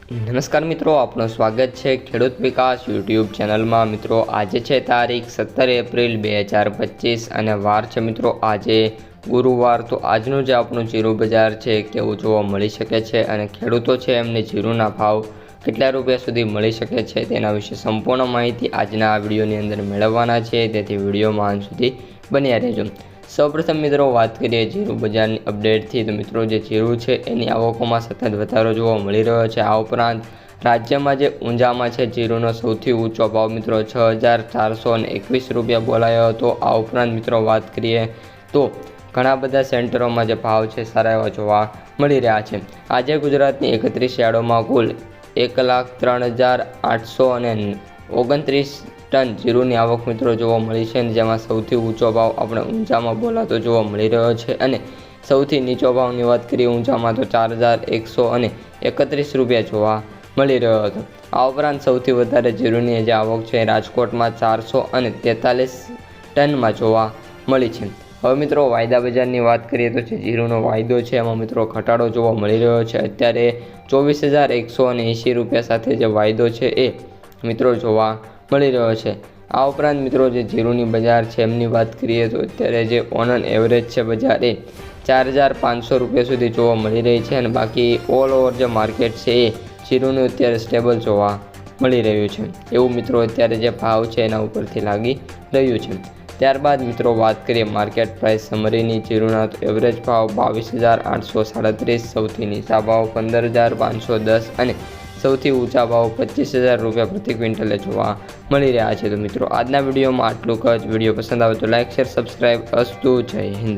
નમસ્કાર મિત્રો, આપનું સ્વાગત છે ખેડૂત વિકાસ યુટ્યુબ ચેનલમાં। મિત્રો આજે છે તારીખ 17 એપ્રિલ 2025 અને વાર છે મિત્રો આજે ગુરુવાર। તો આજનું જે આપણું જીરું બજાર છે કેવું જોવા મળી શકે છે અને ખેડૂતો છે એમને જીરુંના ભાવ કેટલા રૂપિયા સુધી મળી શકે છે તેના વિશે સંપૂર્ણ માહિતી આજના આ વિડીયોની અંદર મેળવવાના છે, તેથી વિડીયોમાં અંત સુધી બન્યા રહેજો। સૌપ્રથમ મિત્રો વાત કરીએ જીરું બજારની અપડેટથી, તો મિત્રો જે જીરું છે એની આવકોમાં સતત વધારો જોવા મળી રહ્યો છે। આ ઉપરાંત રાજ્યમાં જે ઊંઝામાં છે જીરુંનો સૌથી ઊંચો ભાવ મિત્રો 6421 રૂપિયા બોલાયો હતો। આ ઉપરાંત મિત્રો વાત કરીએ તો ઘણા બધા સેન્ટરોમાં જે ભાવ છે સારા એવા જોવા મળી રહ્યા છે। આજે ગુજરાતની 31 યાર્ડોમાં કુલ 1,03,829 ટન જીરુંની આવક મિત્રો જોવા મળી છે, જેમાં સૌથી ઊંચો ભાવ આપણે ઊંઝામાં બોલાતો જોવા મળી રહ્યો છે અને સૌથી નીચો ભાવની વાત કરીએ ઊંઝામાં તો 4,131 રૂપિયા જોવા મળી રહ્યો હતો। આ ઉપરાંત સૌથી વધારે જીરુંની જે આવક છે રાજકોટમાં 443 ટનમાં જોવા મળી છે। હવે મિત્રો વાયદા બજારની વાત કરીએ તો જે જીરુંનો વાયદો છે એમાં મિત્રો ઘટાડો જોવા મળી રહ્યો છે। અત્યારે 24,180 રૂપિયા સાથે જે વાયદો છે એ મિત્રો જોવા મળી રહ્યો છે। આ ઉપરાંત મિત્રો જે જીરુંની બજાર છે એમની વાત કરીએ તો અત્યારે જે ઓન એવરેજ છે બજાર એ 4,500 રૂપિયા સુધી જોવા મળી રહી છે અને બાકી ઓલ ઓવર જે માર્કેટ છે એ જીરુંનું અત્યારે સ્ટેબલ જોવા મળી રહ્યું છે, એવું મિત્રો અત્યારે જે ભાવ છે એના ઉપરથી લાગી રહ્યું છે। ત્યારબાદ મિત્રો વાત કરીએ માર્કેટ પ્રાઇસ સમરીની, જીરુંના એવરેજ ભાવ 22,837, સૌથી નીચા ભાવ 15,510 અને સૌથી ઊંચા ભાવ 25,000 રૂપિયા પ્રતિ ક્વિન્ટલે જોવા મળી રહ્યા છે। તો મિત્રો આજના વિડીયોમાં આટલું જ। વિડીયો પસંદ આવે તો લાઇક, શેર, સબસ્ક્રાઈબ અસ્તુ। જય હિન્દ।